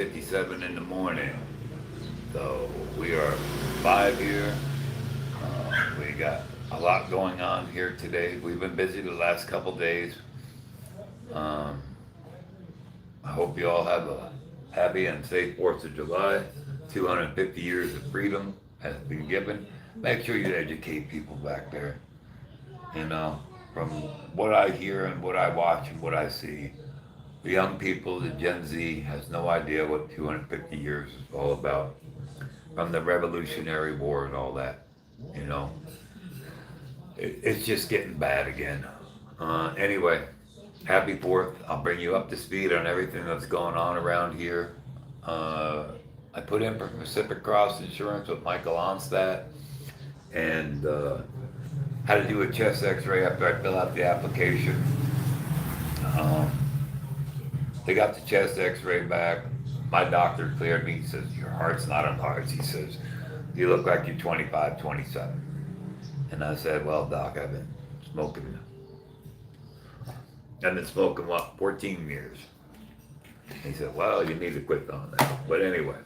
57 in the morning. So we are live here. We got a lot going on here today. We've been busy the last couple days. Um, I hope you all have a happy and safe 4th of July. 250 years of freedom has been given. Make sure you educate people back there. You know, from what I hear and what I watch and what I see, the young people, the Gen Z, has no idea what 250 years is all about. From the Revolutionary War and all that, you know, it's just getting bad again. Anyway, happy 4th. I'll bring you up to speed on everything that's going on around here. Uh, I put in for Pacific Cross Insurance with Michael Onstadt and had to do a chest x-ray after I fill out the application. Um, they got the chest x-ray back. My doctor cleared me. He says, your heart's not enlarged. He says, you look like you're 25, 27. And I said, well, doc, smoking. I've been smoking, what, 14 years. He said, well, you need to quit on that. But anyway,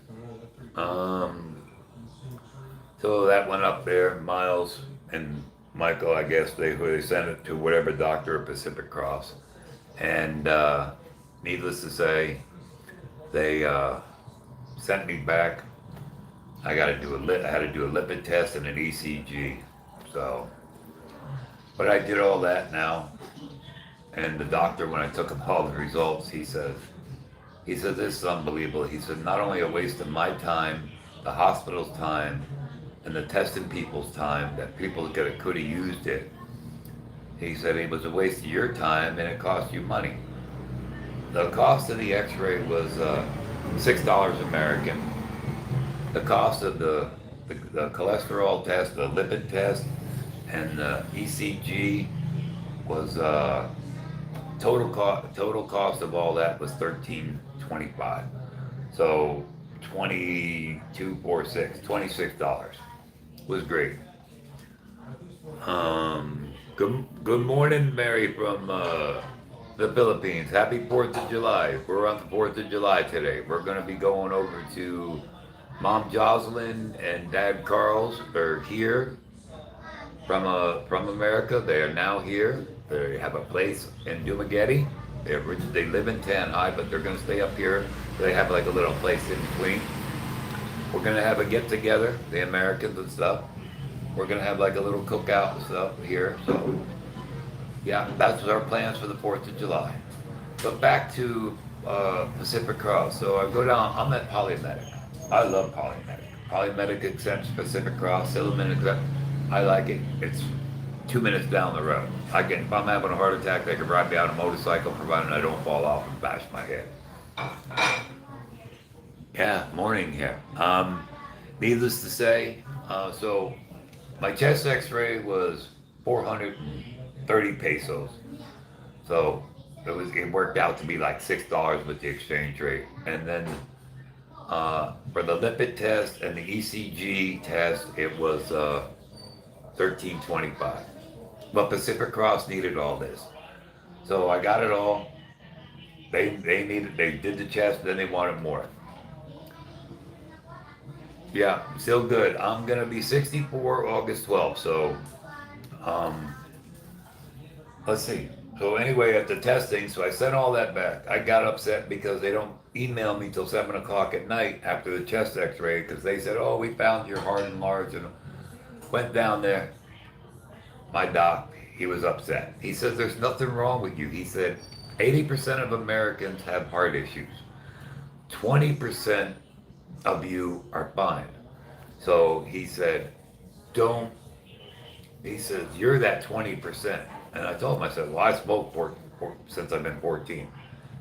um, so that went up there. Miles and Michael, I guess they sent it to whatever doctor at Pacific Cross. And needless to say, they sent me back. I had to do a lipid test and an ECG. So, but I did all that now. And the doctor, when I took him all the results, he said, this is unbelievable. He said, not only a waste of my time, the hospital's time, and the testing people's time, that people could have used it. He said it was a waste of your time and it cost you money. The cost of the x-ray was $6 American. The cost of the cholesterol test, the lipid test, and the ECG was total cost of all that was $13.25. So $26 was great. Good morning, Mary from the Philippines. Happy 4th of July. We're on the 4th of July today. We're going to be going over to Mom Jocelyn and Dad Carl's. They're here from America. They are now here. They have a place in Dumaguete. They live in Tan High, but they're going to stay up here. They have like a little place in between. We're going to have a get together, the Americans and stuff. We're going to have like a little cookout and stuff here. So, yeah, that's our plans for the 4th of July. But back to Pacific Cross. So I go down, I'm at Polymedic. I love Polymedic. Polymedic accepts Pacific Cross, Silliman accepts. I like it. It's 2 minutes down the road. If I'm having a heart attack, they can ride me on a motorcycle, provided I don't fall off and bash my head. Yeah, morning here. Needless to say, so my chest x-ray was 430 pesos. So it worked out to be like $6 with the exchange rate. And then for the lipid test and the ECG test, it was $13.25. But Pacific Cross needed all this. So I got it all. They did the chest, then they wanted more. Yeah, still good. I'm gonna be 64 August 12th. So, let's see. So anyway, at the testing, so I sent all that back. I got upset because they don't email me till 7 o'clock at night after the chest x-ray because they said, oh, we found your heart enlarged, and went down there. My doc, he was upset. He says, there's nothing wrong with you. He said, 80% of Americans have heart issues. 20% of you are fine. So he said, he says, you're that 20%. And I told him, I said, well, I smoked since I've been 14.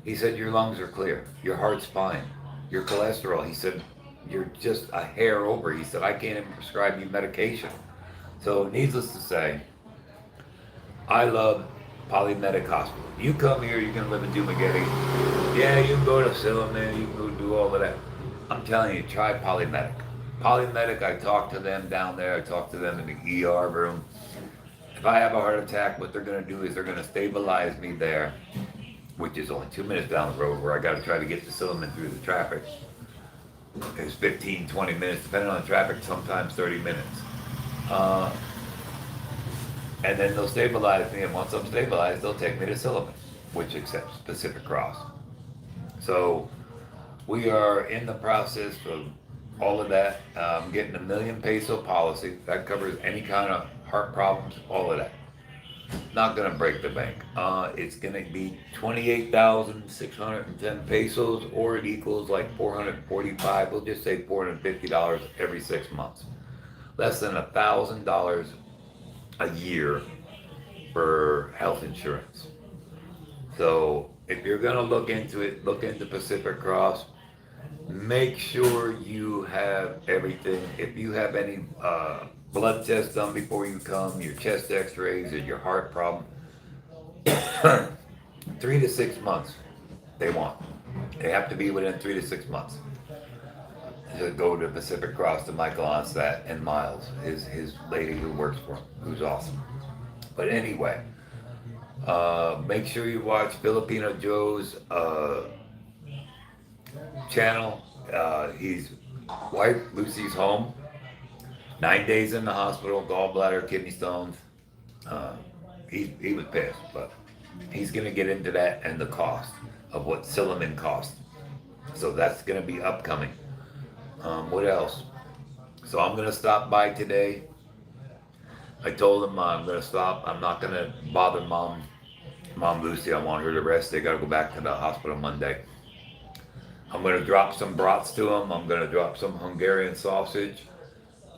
He said, your lungs are clear. Your heart's fine. Your cholesterol, he said, you're just a hair over. He said, I can't even prescribe you medication. So needless to say, I love Polymedic Hospital. You come here, you can live in Dumaguete. Yeah, you can go to Silliman, you can go do all of that. I'm telling you, try Polymedic. Polymedic, I talk to them down there. I talk to them in the ER room. If I have a heart attack, what they're going to do is they're going to stabilize me there. which is only 2 minutes down the road, where I got to try to get to Silliman through the traffic. It's 15, 20 minutes, depending on the traffic, sometimes 30 minutes. Uh, and then they'll stabilize me, and once I'm stabilized, they'll take me to Silliman, which accepts Pacific Cross. So we are in the process of all of that. Getting a 1 million peso policy that covers any kind of heart problems, all of that. Not gonna break the bank. It's gonna be 28,610 pesos, or it equals like 445. We'll just say $450 every 6 months. Less than $1,000 a year for health insurance. So if you're gonna look into it, look into Pacific Cross. Make sure you have everything. If you have any blood tests done before you come, your chest X-rays, or your heart problem, 3 to 6 months they want. They have to be within 3 to 6 months to go to Pacific Cross to Michael Onstat and Miles, his lady who works for him, who's awesome. But anyway, make sure you watch Filipino Joe's channel. His wife Lucy's home. 9 days in the hospital, gallbladder, kidney stones. He was pissed, but he's gonna get into that and the cost of what Silliman cost. So that's gonna be upcoming. What else? So I'm gonna stop by today. I told him I'm gonna stop. I'm not gonna bother Mom Lucy. I want her to rest. They gotta go back to the hospital Monday. I'm gonna drop some brats to them. I'm gonna drop some Hungarian sausage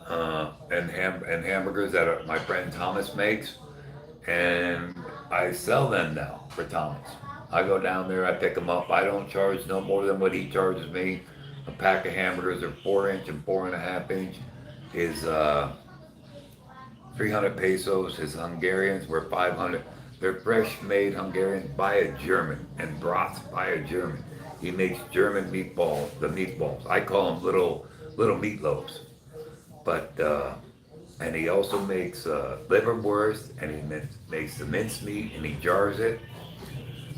and hamburgers that my friend Thomas makes, and I sell them now for Thomas. I go down there, I pick them up. I don't charge no more than what he charges me. A pack of hamburgers are 4 inch and 4.5 inch. His 300 pesos. His Hungarians were 500. They're fresh made Hungarians by a German, and brats by a German. He makes German meatballs, the meatballs. I call them little meatloaves. But and he also makes liverwurst, and he makes the mincemeat, and he jars it.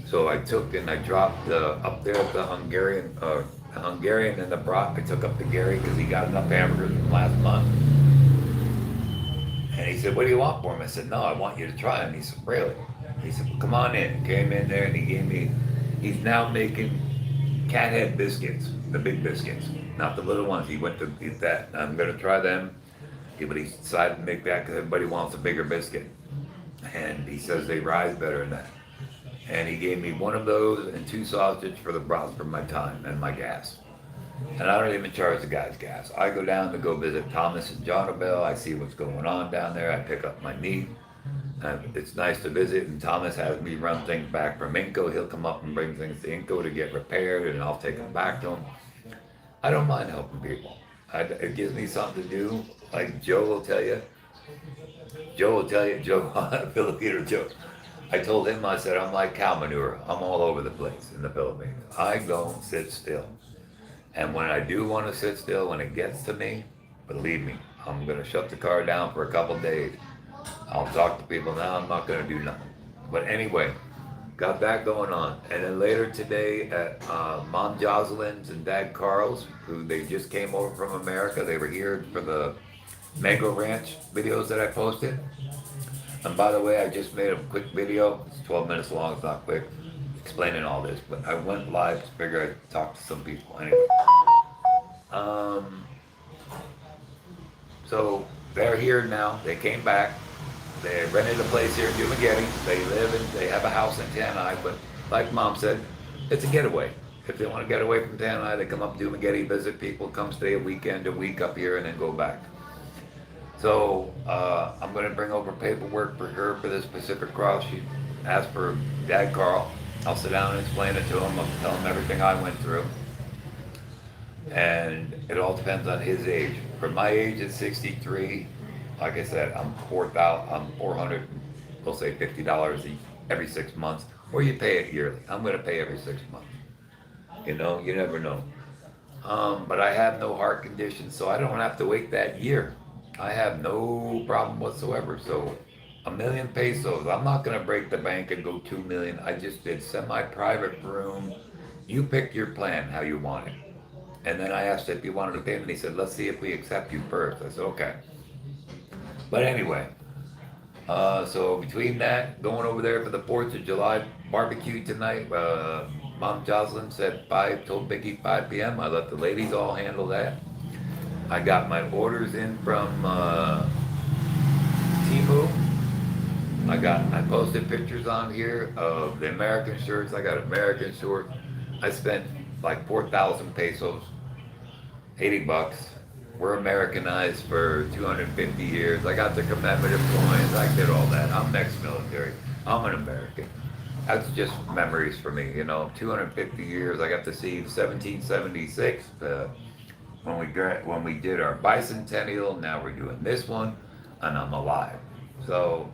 So I took and I dropped up there at the Hungarian and the brat. I took up to Gary because he got enough hamburgers from last month. And he said, "What do you want for him?" I said, "No, I want you to try them." He said, "Really?" He said, "Well, come on in." Came in there and he gave me. He's now making cat head biscuits, the big biscuits, not the little ones. He went to eat that. I'm gonna try them. But he decided to make that because everybody wants a bigger biscuit, and he says they rise better than that. And he gave me one of those and 2 sausage for the broth for my time and my gas. And I don't even charge the guys gas. I go down to go visit Thomas and Jonabel. I see what's going on down there. I pick up my meat. It's nice to visit, and Thomas has me run things back from Inco. He'll come up and bring things to Inco to get repaired, and I'll take them back to him. I don't mind helping people. It gives me something to do. Like Joe will tell you, Joe, Filipino Joe. I told him, I said, I'm like cow manure. I'm all over the place in the Philippines. I don't sit still. And when I do want to sit still, when it gets to me, believe me, I'm going to shut the car down for a couple of days. I'll talk to people. Now I'm not going to do nothing. But anyway, got that going on. And then later today at Mom Jocelyn's and Dad Carl's, who they just came over from America. They were here for the Mango Ranch videos that I posted. And by the way, I just made a quick video. It's 12 minutes long, it's not quick, explaining all this. But I went live to figure I'd talk to some people. Anyway. So they're here now. They came back. They rented a place here in Dumaguete. They have a house in Tanai, but like Mom said, it's a getaway. If they want to get away from Tanai, they come up to Dumaguete, visit people, come stay a week up here, and then go back. So I'm going to bring over paperwork for her for this Pacific Cross. She asked for Dad Carl. I'll sit down and explain it to him. I'll tell him everything I went through. And it all depends on his age. For my age at 63, like I said, I'm 400, we'll say $50 every 6 months, or you pay it yearly. I'm going to pay every 6 months. You know, you never know. But I have no heart condition, so I don't have to wait that year. I have no problem whatsoever. So $1 million pesos. I'm not gonna break the bank and go 2 million. I just did semi-private room. You pick your plan how you want it. And then I asked if you wanted to pay him, and he said, let's see if we accept you first. I said, okay. But anyway, so between that, going over there for the 4th of July barbecue tonight, Mom Jocelyn said 5, told Vicky 5 p.m. I let the ladies all handle that. I got my orders in from Timu. I posted pictures on here of the American shirts. I got American shorts. I spent like 4,000 pesos, $80. We're Americanized for 250 years. I got the commemorative coins. I did all that. I'm ex-military. I'm an American. That's just memories for me, 250 years. I got to see 1776 when we did our bicentennial. Now we're doing this one, and I'm alive. So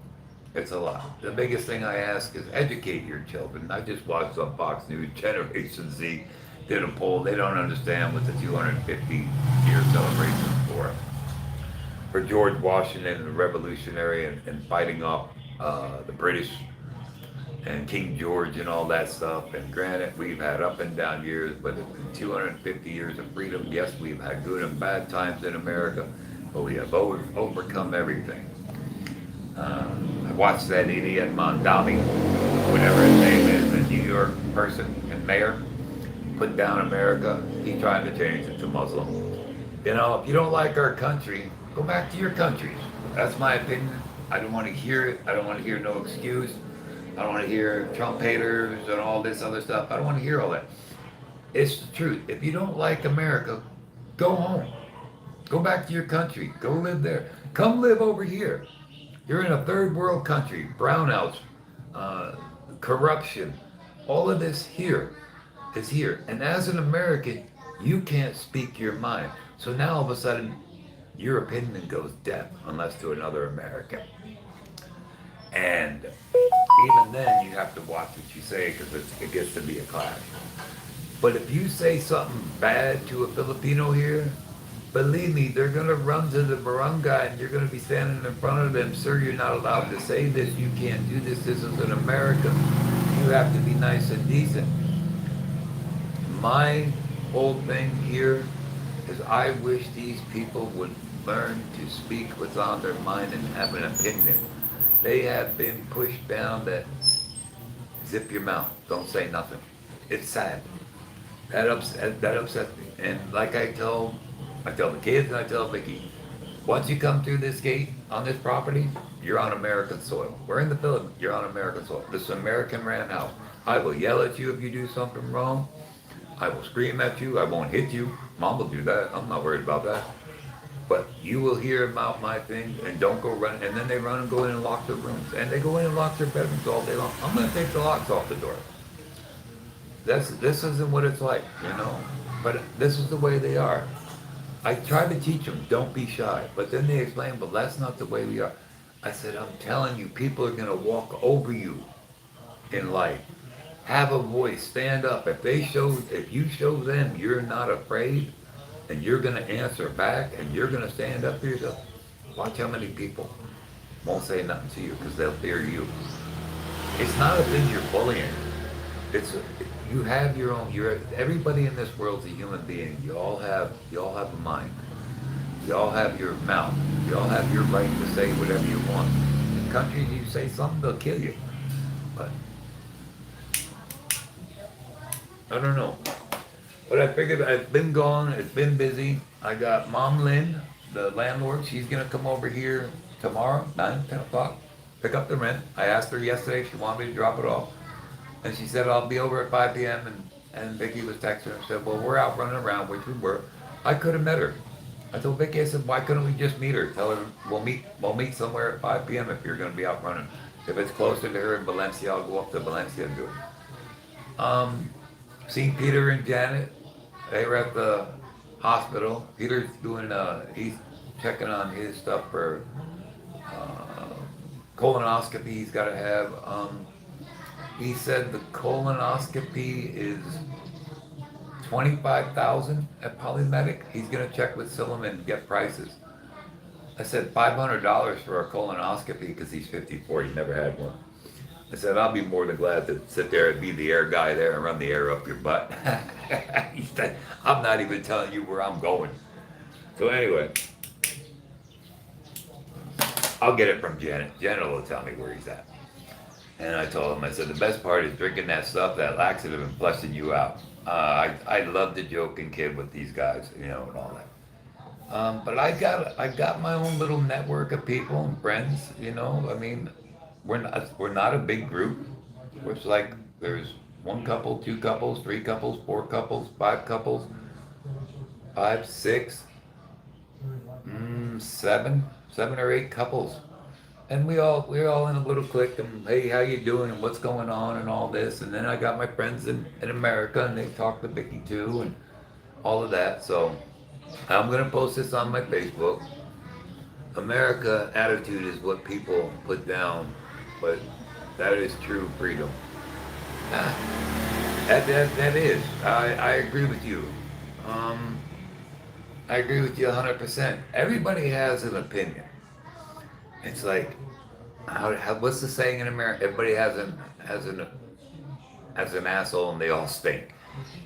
it's a lot. The biggest thing I ask is educate your children. I just watched on Fox News, Generation Z did a poll. They don't understand what the 250-year celebration is for George Washington and the Revolutionary and fighting off the British and King George and all that stuff. And granted, we've had up and down years, but in 250 years of freedom, yes, we've had good and bad times in America, but we have overcome everything. I watched that idiot Mondami, whatever his name is, the New York person and mayor, put down America. He tried to change it to Muslim. If you don't like our country, go back to your countries. That's my opinion. I don't want to hear it. I don't want to hear no excuse. I don't want to hear Trump haters and all this other stuff. I don't want to hear all that. It's the truth. If you don't like America, go home. Go back to your country. Go live there. Come live over here. You're in a third world country. Brownouts, corruption, all of this here is here. And as an American, you can't speak your mind. So now all of a sudden, your opinion goes deaf unless to another American. And even then, you have to watch what you say because it gets to be a clash. But if you say something bad to a Filipino here, believe me, they're going to run to the barangay and you're going to be standing in front of them. Sir, you're not allowed to say this. You can't do this. This is in America. You have to be nice and decent. My whole thing here is I wish these people would learn to speak what's on their mind and have an opinion. They have been pushed down that zip your mouth, don't say nothing. It's sad. That upsets me. And like I tell the kids and I tell Vicky, once you come through this gate on this property, you're on American soil. We're in the Philippines, you're on American soil. This is American ran house. I will yell at you if you do something wrong. I will scream at you. I won't hit you. Mom will do that. I'm not worried about that. But you will hear about my thing and don't go run. And then they run and go in and lock their rooms. And they go in and lock their bedrooms all day long. I'm going to take the locks off the door. This isn't what it's like, But this is the way they are. I try to teach them, don't be shy. But then they explain, but that's not the way we are. I said, I'm telling you, people are going to walk over you in life. Have a voice, stand up. If you show them you're not afraid and you're going to answer back and you're going to stand up for yourself, watch how many people won't say nothing to you because they'll fear you. It's not a thing you're bullying. You have your own. Everybody in this world's a human being. You all have a mind. You all have your mouth. You all have your right to say whatever you want. In countries, you say something, they'll kill you. But I don't know. But I figured I've been gone. It's been busy. I got Mom Lynn, the landlord. She's gonna come over here tomorrow, 10 o'clock, pick up the rent. I asked her yesterday if she wanted me to drop it off. And she said, I'll be over at 5 p.m. And Vicky was texting her and said, well, we're out running around, which we were. I could have met her. I told Vicky, I said, why couldn't we just meet her? Tell her we'll meet somewhere at 5 p.m. if you're going to be out running. If it's closer to her in Valencia, I'll go up to Valencia and do it. Seen Peter and Janet. They were at the hospital. Peter's doing, he's checking on his stuff for colonoscopy he's got to have. He said the colonoscopy is $25,000 at Polymedic. He's gonna check with Silliman and get prices. I said $500 for a colonoscopy because he's 54. He never had one. I said, I'll be more than glad to sit there and be the air guy there and run the air up your butt. He said, I'm not even telling you where I'm going. So anyway, I'll get it from Janet. Janet will tell me where he's at. And I told him, I said, the best part is drinking that stuff, that laxative, and flushing you out. I love to joke and kid with these guys, you know, and all that. But I got my own little network of people and friends. You know, I mean, we're not a big group. It's like there's one couple, two couples, three couples, four couples, five, six, seven or eight couples, and we're all in a little clique. And hey, how you doing? And what's going on? And all this. And then I got my friends in America, and they talk to Vicky too, and all of that. So I'm gonna post this on my Facebook. America attitude is what people put down, but that is true freedom. Ah, that is. I agree with you. Um, I agree with you 100%. Everybody has an opinion. It's like, what's the saying in America? Everybody has an asshole and they all stink.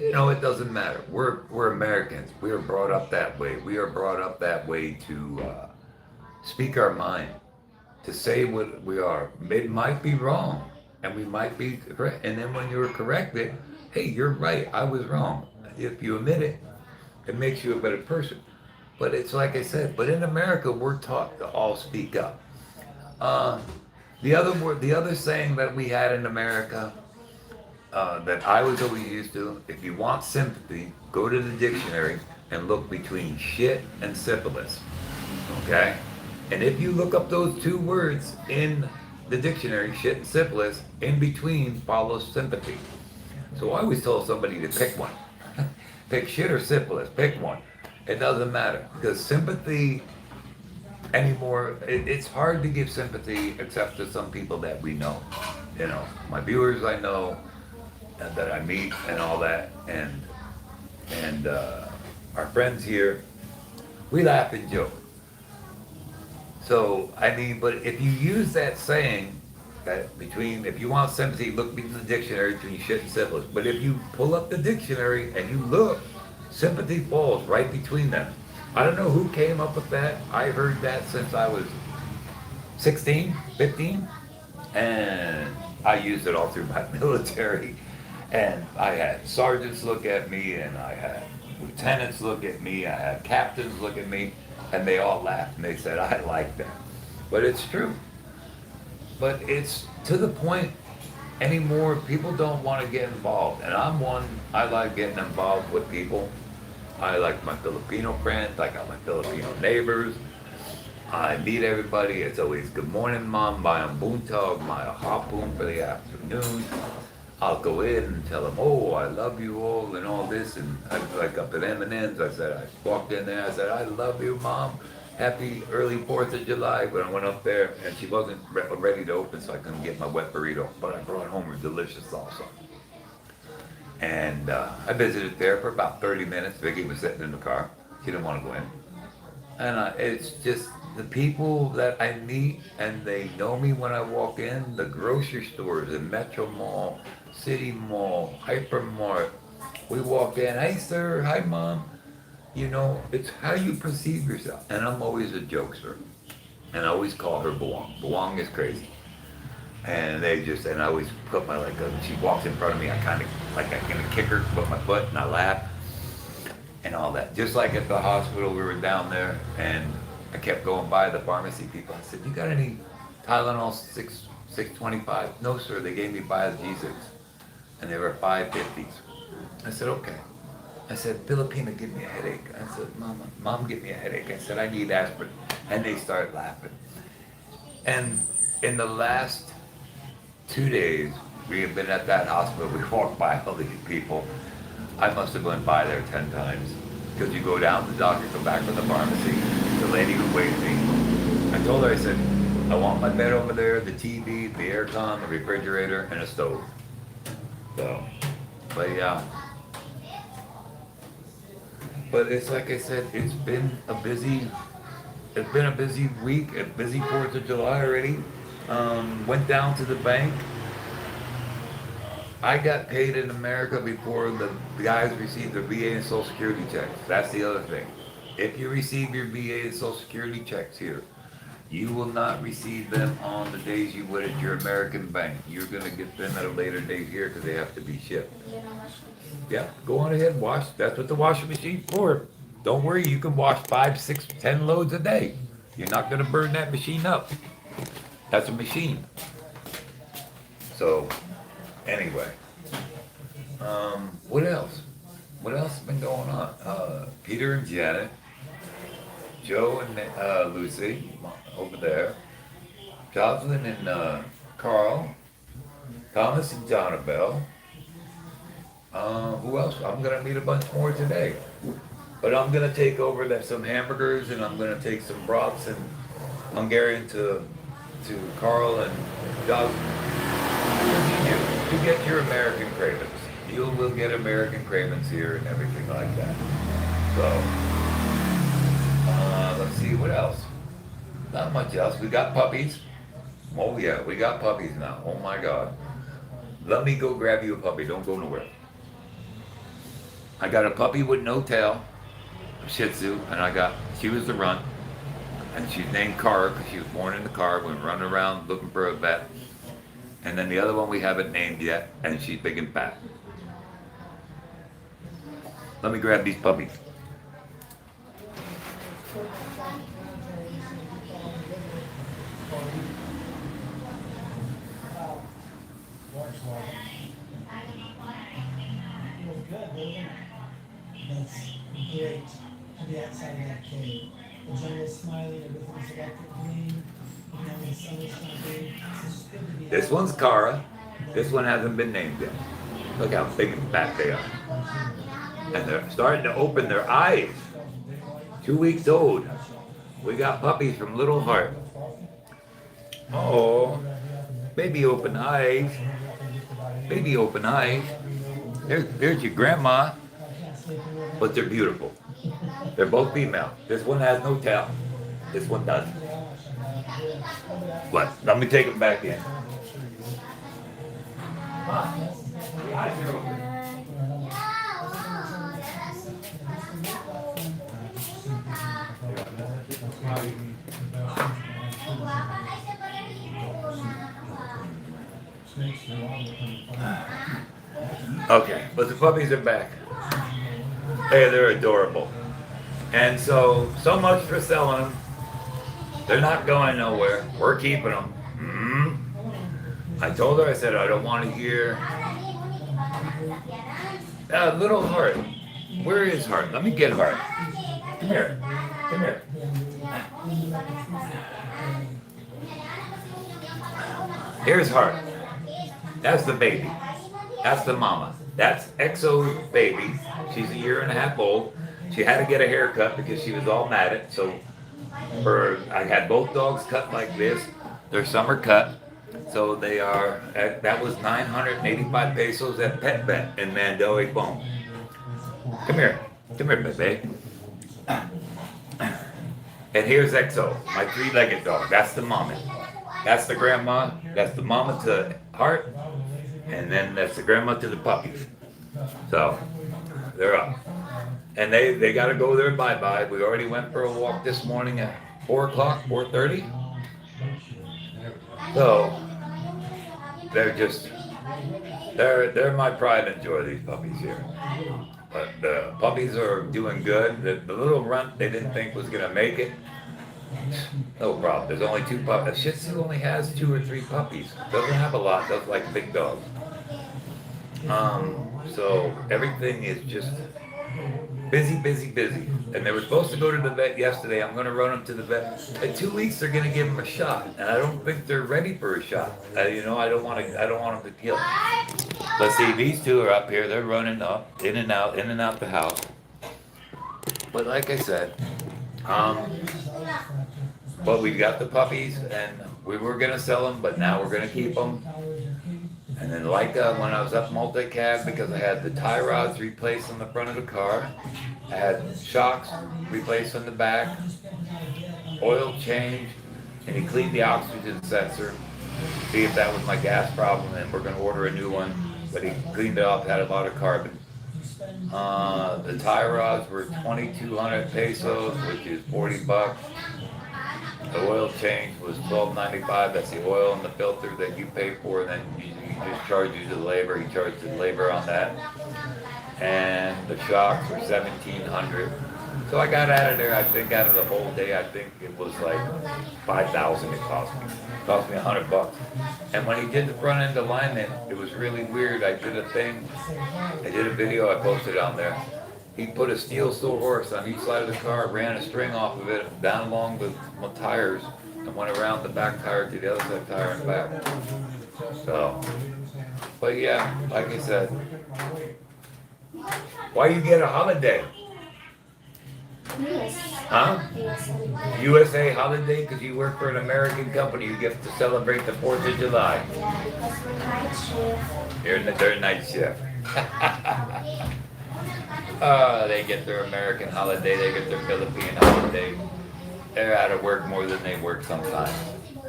You know, it doesn't matter. We're Americans. We are brought up that way. We are brought up that way to speak our mind, to say what we are. It might be wrong, and we might be correct. And then when you're corrected, hey, you're right. I was wrong. If you admit it, it makes you a better person. But it's like I said. But in America, we're taught to all speak up. Uh, the other saying that we had in America that I was always used to: if you want sympathy, go to the dictionary and look between shit and syphilis. Okay? And if you look up those two words in the dictionary, shit and syphilis, in between follows sympathy. So I always told somebody to pick one. Pick shit or syphilis, pick one. It doesn't matter. Because sympathy anymore, it's hard to give sympathy except to some people that we know. You know, my viewers I know, and that I meet and all that, and our friends here, we laugh and joke. So, I mean, but if you use that saying, that if you want sympathy, look in the dictionary between shit and syphilis. But if you pull up the dictionary and you look, sympathy falls right between them. I don't know who came up with that. I heard that since I was 16, 15, and I used it all through my military. And I had sergeants look at me, and I had lieutenants look at me, I had captains look at me, and they all laughed and they said, I like that. But it's true. But it's to the point anymore, people don't want to get involved. And I'm one, I like getting involved with people. I like my Filipino friends, I got my Filipino neighbors. I meet everybody. It's always good morning, mom, mayang buntag, maya hapon for the afternoon. I'll go in and tell them, oh, I love you all and all this. And I like up at M&M's. I said, I walked in there. I said, I love you, mom. Happy early 4th of July. But I went up there and she wasn't ready to open, so I couldn't get my wet burrito. But I brought home her delicious salsa. And I visited there for about 30 minutes. Vicky was sitting in the car. She didn't want to go in. And it's just the people that I meet, and they know me when I walk in. The grocery stores, the Metro Mall, City Mall, Hypermart. We walk in, hey sir, hi mom. You know, it's how you perceive yourself. And I'm always a jokester. And I always call her Buwang. Buwang is crazy. And and I always put my, she walks in front of me, I kind of, like I'm gonna kick her with my foot, and I laugh. And all that. Just like at the hospital, we were down there, and I kept going by the pharmacy people. I said, you got any Tylenol 625? No, sir. They gave me Biogesics, and they were 550s. I said, okay. I said, Filipina, give me a headache. I said, Mom, give me a headache. I said, I need aspirin. And they started laughing. And in the last 2 days, we have been at that hospital. We walked by all these people. I must have gone by there 10 times. Because you go down, the doctor come back from the pharmacy, the lady who weighed me. I told her, I said, I want my bed over there, the TV, the aircon, the refrigerator, and a stove. So, but yeah. But it's like I said, it's been a busy It's been a busy week, a busy 4th of July already. Went down to the bank. I got paid in America before the guys received their VA and Social Security checks. That's the other thing. If you receive your VA and Social Security checks here, you will not receive them on the days you would at your American bank. You're going to get them at a later date here because they have to be shipped. Yeah, go on ahead, wash. That's what the washing machine's for. Don't worry, you can wash 5, 6, 10 loads a day. You're not going to burn that machine up. That's a machine. So, anyway, what else? What else has been going on? Peter and Janet, Joe and Lucy over there, Jocelyn and Carl, Thomas and Jonabelle. Who else? I'm gonna meet a bunch more today. But I'm gonna take over some hamburgers and I'm gonna take some broths and Hungarian to Carl and Jocelyn. You get your American cravings. You will get American cravings here and everything like that. So, let's see, what else? Not much else. We got puppies. Oh yeah, we got puppies now. Oh my God. Let me go grab you a puppy. Don't go nowhere. I got a puppy with no tail, a Shih Tzu, and she was the runt, and she's named Cara because she was born in the car. We were running around looking for a vet. And then the other one we haven't named yet, and she's big and fat. Let me grab these puppies. That's great to be outside of that cave. The jungle's smiling, everything's electric green, you know, the sun is shining. It's just good to be This one's Cara. This one hasn't been named yet. Look how big and fat they are. And they're starting to open their eyes. 2 weeks old. We got puppies from Little Heart. Oh, baby open eyes. Baby open eyes. There's your grandma. But they're beautiful. They're both female. This one has no tail. This one doesn't. But let me take them back in. Okay, but the puppies are back. Hey, they're adorable. And so much for selling them. They're not going nowhere. We're keeping them. I told her, I said, I don't want to hear. Little Heart. Where is Heart? Let me get Heart. Come here. Come here. Here's Heart. That's the baby. That's the mama. That's Exo's baby. She's 1.5 years old. She had to get a haircut because she was all matted. So I had both dogs cut like this. They're summer cut. So they are, that was 985 pesos at Pet Vet in Mandel Bone. Come here, baby. And here's Exo, my 3-legged dog. That's the mama. That's the grandma. That's the mama to Heart. And then that's the grandma to the puppies. So they're up. And they got to go there bye-bye. We already went for a walk this morning at 4 o'clock, 4:30. So they're my pride and joy, these puppies here. But the puppies are doing good. The little runt they didn't think was gonna make it. No problem. There's only 2 puppies. A Shih Tzu only has 2 or 3 puppies. Doesn't have a lot. Doesn't like big dogs. So everything is just busy. And they were supposed to go to the vet yesterday. I'm going to run them to the vet. In 2 weeks, they're going to give them a shot, and I don't think they're ready for a shot. I don't want them to kill. But see, these 2 are up here. They're running up, in and out the house. But like I said, but we got the puppies, and we were going to sell them, but now we're going to keep them. And then when I was up multi-cab, because I had the tie rods replaced on the front of the car, I had shocks replaced on the back, oil change, and he cleaned the oxygen sensor. See if that was my gas problem, and we're gonna order a new one. But he cleaned it off, had a lot of carbon. The tie rods were 2,200 pesos, which is 40 bucks. The oil change was $12.95. That's the oil and the filter that you pay for, and then he just charges you the labor. He charged the labor on that. And the shocks were 1,700. So I got out of there. I think out of the whole day, I think it was like 5,000. It cost me. It cost me 100 bucks. And when he did the front end alignment, it was really weird. I did a thing. I did a video. I posted on there. He put a steel horse on each side of the car, ran a string off of it down along the tires, and went around the back tire to the other side tire and back. So, but yeah, like I said, why you get a holiday? Yes. Huh? Yes. USA holiday because you work for an American company. You get to celebrate the 4th of July. Yeah, because we're night shift. You're in the third night shift. They get their American holiday. They get their Philippine holiday. They're out of work more than they work sometimes.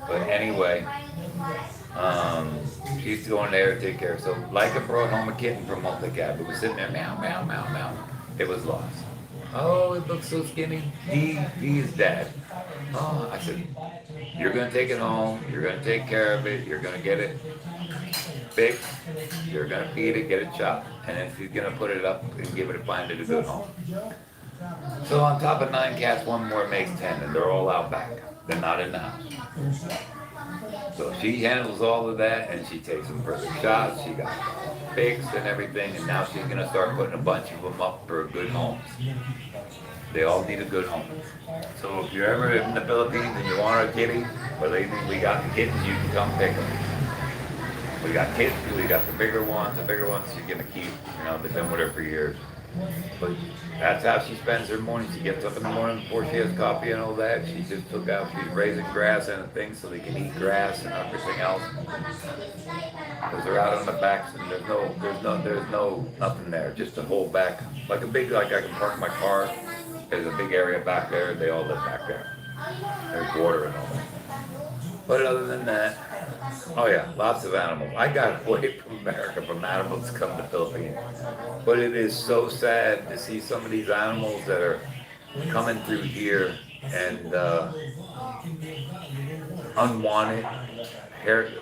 But anyway, she's going there to take care of. So Leica brought home a kitten from Multicab. It was sitting there, meow, meow, meow, meow. It was lost. Oh, it looks so skinny. He is dad. Oh, I said, you're going to take it home. You're going to take care of it. You're going to get it fixed. You're going to feed it, get it chopped. And then she's going to put it up and give it a find it a good home. So on top of 9 cats, one more makes 10, and they're all out back. They're not in the house. So she handles all of that, and she takes them for the shots. She got fixed and everything, and now she's gonna start putting a bunch of them up for good homes. They all need a good home. So if you're ever in the Philippines and you want a kitty, believe me, we got the kittens. You can come pick them. We got kittens. We got the bigger ones. The bigger ones she's gonna keep. You know, they've been with her for years. But that's how she spends her morning. She gets up in the morning before she has coffee and all that. She just took out, she's raising grass and things so they can eat grass and everything else. Because they're out on the backs and there's no nothing there. Just a whole back, like I can park my car. There's a big area back there. They all live back there. There's water and all that. But other than that, oh yeah, lots of animals. I got away from America from animals come to Philippines. But it is so sad to see some of these animals that are coming through here and unwanted.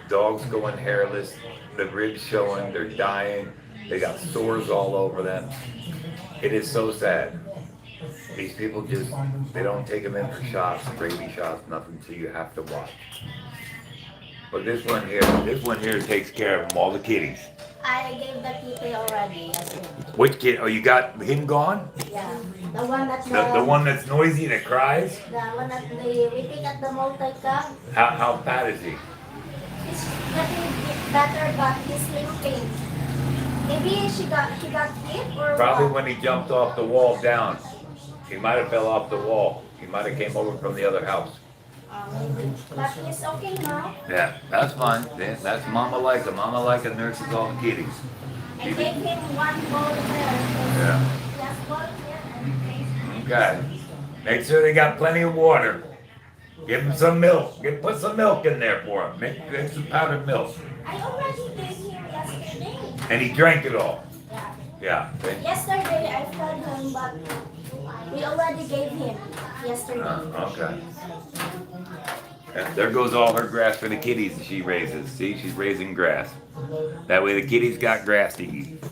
Dogs going hairless, the ribs showing, they're dying, they got sores all over them. It is so sad. These people just, they don't take them in for shots, rabies shots, nothing, so you have to watch. But this one here takes care of them, all the kitties. I gave the kitty already. Which kid? Oh, you got him gone? Yeah. The one that The one that's noisy that cries? The one that we pick at the multi-cup. How fat is he? He's getting better, but he's sleeping. Maybe he got hit or Probably what? when he jumped off the wall down. He might have fell off the wall. He might have came over from the other house. Maybe. But he's okay now. Yeah, that's fine. Yeah, that's Mama Leica. Mama Leica nurses all the kitties. I gave him one bowl there. Yeah. Just bowl here. Okay. Make sure they got plenty of water. Give them some milk. Put some milk in there for him. Make some powdered milk. I already gave him yesterday. And he drank it all. Yeah. Yeah. Okay. Yesterday I fed him, but we already gave him yesterday. Okay. And there goes all her grass for the kitties that she raises. See, she's raising grass. That way the kitties got grass to eat.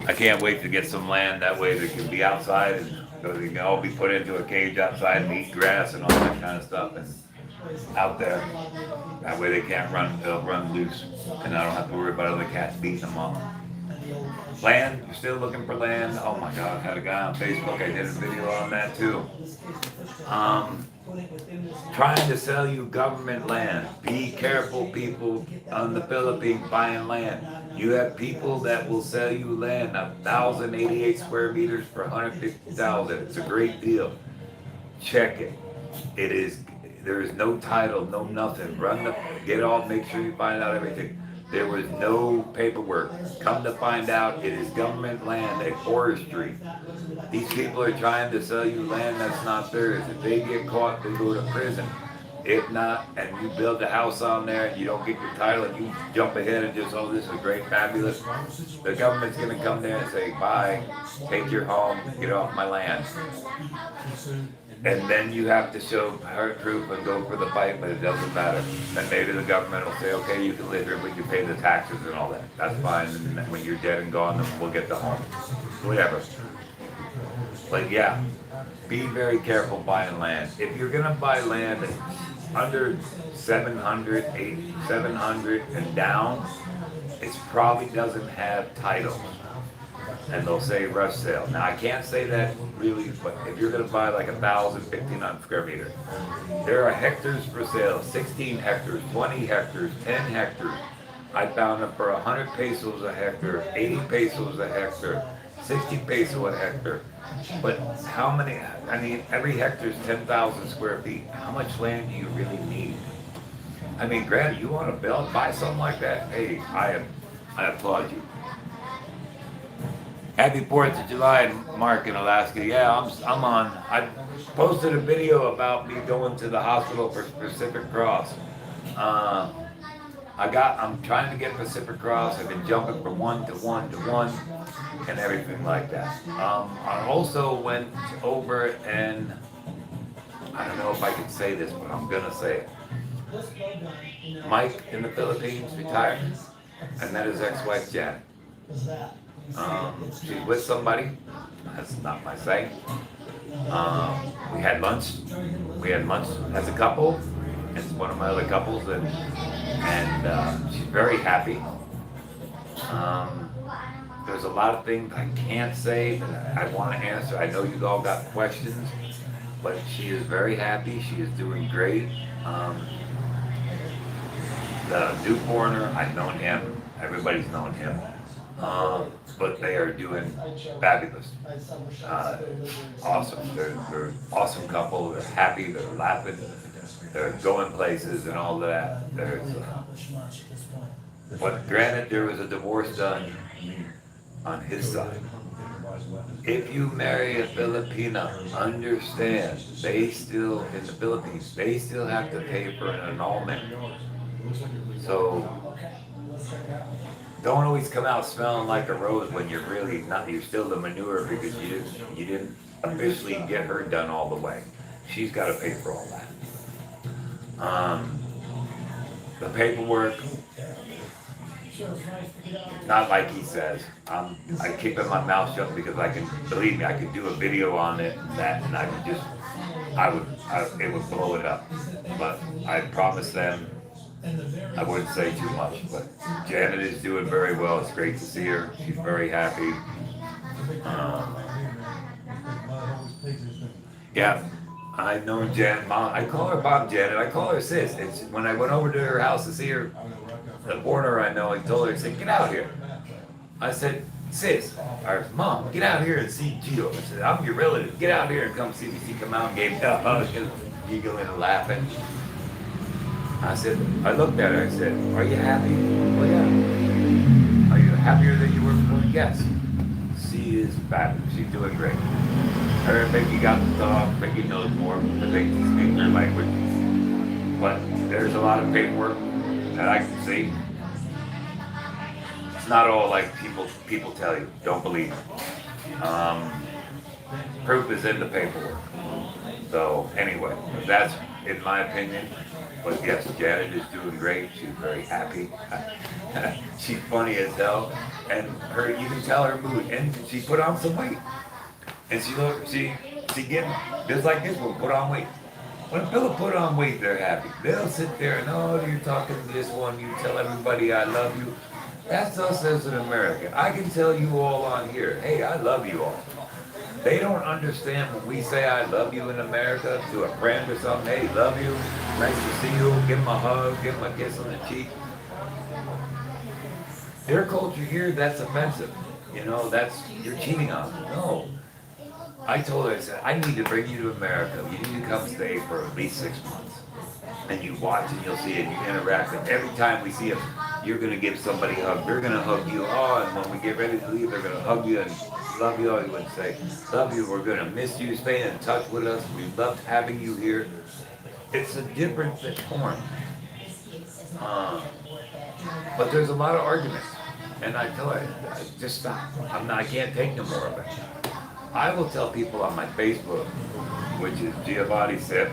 I can't wait to get some land. That way they can be outside and so they can all be put into a cage outside and eat grass and all that kind of stuff and out there. That way they can't run. They'll run loose, and I don't have to worry about other cats beating them up. Land, you're still looking for land? Oh my God, I had a guy on Facebook, I did a video on that too. Trying to sell you government land. Be careful, people on the Philippines buying land. You have people that will sell you land, 1,088 square meters for 150,000. It's a great deal. Check it. It is. There is no title, no nothing. Get all. Make sure you find out everything. There was no paperwork. Come to find out, it is government land, a forestry. These people are trying to sell you land that's not theirs. If they get caught, they go to prison. If not, and you build a house on there and you don't get your title and you jump ahead and just, oh, this is great, fabulous, the government's gonna come there and say, bye, take your home, get off my land. And then you have to show hard proof and go for the fight, but it doesn't matter. Then maybe the government will say, okay, you can live here, but you pay the taxes and all that. That's fine, and then when you're dead and gone, then we'll get the home. Whatever. But yeah, be very careful buying land. If you're gonna buy land under 700, 700 and down, it probably doesn't have title. And they'll say rush sale. Now I can't say that really, but if you're gonna buy like 1,000, 1,500 square meters, there are hectares for sale, 16 hectares, 20 hectares, 10 hectares. I found them for 100 pesos a hectare, 80 pesos a hectare, 60 pesos a hectare. But how many, I mean, every hectare is 10,000 square feet. How much land do you really need? I mean, granted, you want to build, buy something like that? Hey, I applaud you. Happy 4th of July, Mark in Alaska. Yeah, I'm on. I posted a video about me going to the hospital for Pacific Cross. I'm trying to get Pacific Cross. I've been jumping from one to one to one and everything like that. I also went over and I don't know if I can say this, but I'm gonna say it. Mike in the Philippines retired. I met his ex-wife Janet. She's with somebody. That's not my saying. We had lunch. We had lunch as a couple. It's one of my other couples, and she's very happy. There's a lot of things I can't say that I want to answer. I know you all got questions, but she is very happy. She is doing great. The new foreigner, I've known him. Everybody's known him. But they are doing fabulous. Awesome. They're an awesome couple. They're happy. They're laughing. They're going places and all that. But granted, there was a divorce done on his side. If you marry a Filipina, understand, they still, in the Philippines, they still have to pay for an annulment. So, don't always come out smelling like a rose when you're really not, you're still the manure because you didn't officially get her done all the way. She's got to pay for all that. The paperwork, not like he says. I keep my mouth shut because believe me, I could do a video on it and that, and I could just, it would blow it up. But I promise them, I wouldn't say too much, but Janet is doing very well. It's great to see her. She's very happy. Yeah, I've known Janet, Mom. I call her Mom Janet. I call her Sis. When I went over to her house to see her, the foreigner I know, I told her, I said, get out here. I said, Sis, or Mom, get out here and see Gio. I said, I'm your relative. Get out here and come see me. She come out and gave me a hug, giggling and laughing. I said, I looked at her, I said, are you happy? Well, yeah. Are you happier than you were before? Yes. She is fabulous. She's doing great. Her and Becky got to talk. Becky knows more because they speak their language. But there's a lot of paperwork that I can see. It's not all like people tell you. Don't believe it. Proof is in the paperwork. So anyway, that's in my opinion. But yes, Janet is doing great. She's very happy. She's funny as hell, and you can tell her mood. And she put on some weight, and she get just like this one, put on weight. When people put on weight, they're happy. They'll sit there and you're talking to this one. You tell everybody I love you. That's us as an American. I can tell you all on here, hey, I love you all. They don't understand when we say I love you in America to a friend or something. Hey, love you. Nice to see you. Give them a hug. Give them a kiss on the cheek. Their culture here, that's offensive. You're cheating on them. No. I told her, I said, I need to bring you to America. You need to come stay for at least 6 months. And you watch and you'll see it. You interact. And every time we see a you're gonna give somebody a hug. They're gonna hug you. Oh, and when we get ready to leave, they're gonna hug you and love you. You would say, love you. We're gonna miss you. Stay in touch with us. We loved having you here. It's a different form. Uh, but there's a lot of arguments. And I tell her, just stop. I can't take no more of it. I will tell people on my Facebook, which is Giovanni Sip,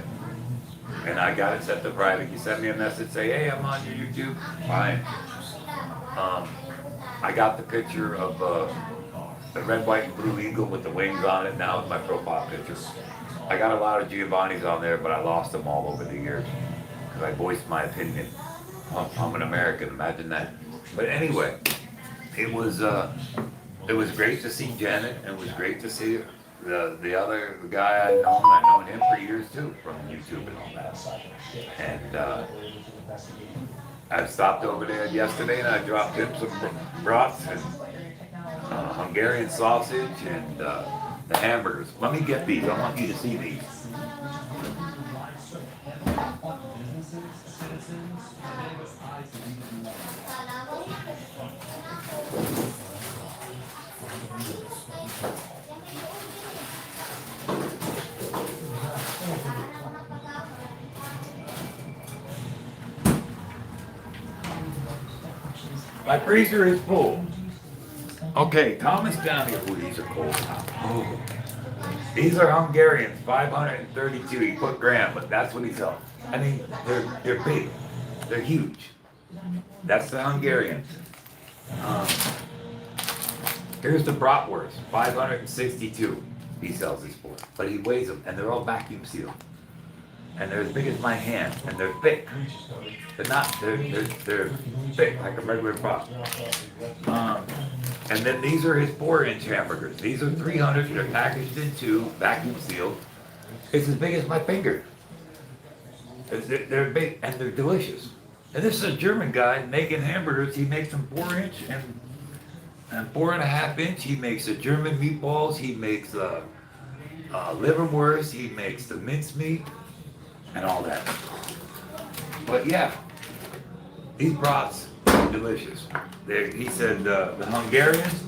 and I got it set to private. You send me a message, say, hey, I'm on your YouTube. Fine. I got the picture of the red, white, and blue eagle with the wings on it. Now it's my profile picture. I got a lot of Giovanni's on there, but I lost them all over the years because I voiced my opinion. I'm an American, imagine that. But anyway, it was great to see Janet. It was great to see the other guy I've known him for years too, from YouTube and all that. And I stopped over there yesterday and I dropped him some brats and Hungarian sausage and the hamburgers. Let me get these. I want you to see these. My freezer is full. Okay, Thomas down here. Ooh, these are cold. Ooh. These are Hungarians, 532. He put gram, but that's what he sells. I mean, they're big. They're huge. That's the Hungarians. Here's the bratwurst, 562. He sells these for, but he weighs them, and they're all vacuum sealed. And they're as big as my hand, and they're thick. They're not, they're thick, like a regular brat. And then these are his 4-inch hamburgers. These are 300, they're packaged in 2, vacuum sealed. It's as big as my finger. They're big, and they're delicious. And this is a German guy making hamburgers. He makes them 4-inch and 4.5-inch. He makes the German meatballs. He makes liverwurst. He makes the mincemeat and all that. But yeah, these brats are delicious. He said the Hungarians,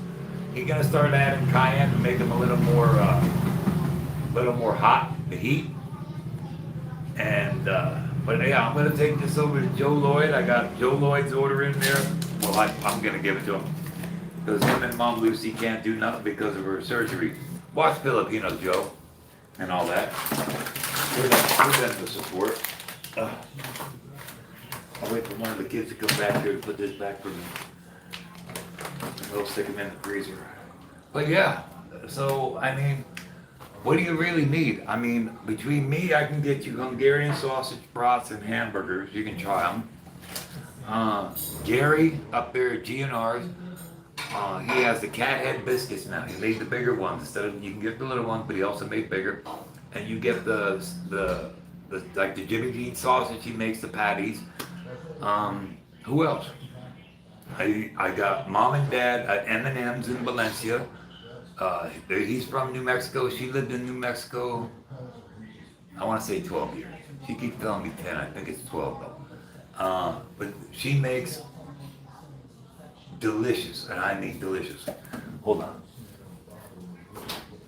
he's gonna start adding cayenne to make them a little more hot, the heat. And but yeah, I'm gonna take this over to Joe Lloyd. I got Joe Lloyd's order in there. Well, I'm gonna give it to him because him and Mom Lucy can't do nothing because of her surgery. Watch Filipino Joe and all that. We're them to support. I'll wait for one of the kids to come back here to put this back for me. And we'll stick them in the freezer. But yeah, so I mean, what do you really need? I mean, between me, I can get you Hungarian sausage, brats, and hamburgers. You can try them. Gary up there at G&R's, he has the cat head biscuits now. He made the bigger ones instead of, you can get the little ones, but he also made bigger. And you get the like the Jimmy Dean sausage. He makes the patties. Who else? I got Mom and Dad at M&M's in Valencia. He's from New Mexico. She lived in New Mexico, I want to say 12 years. She keeps telling me 10. I think it's 12 though. But she makes delicious, and I mean delicious. Hold on.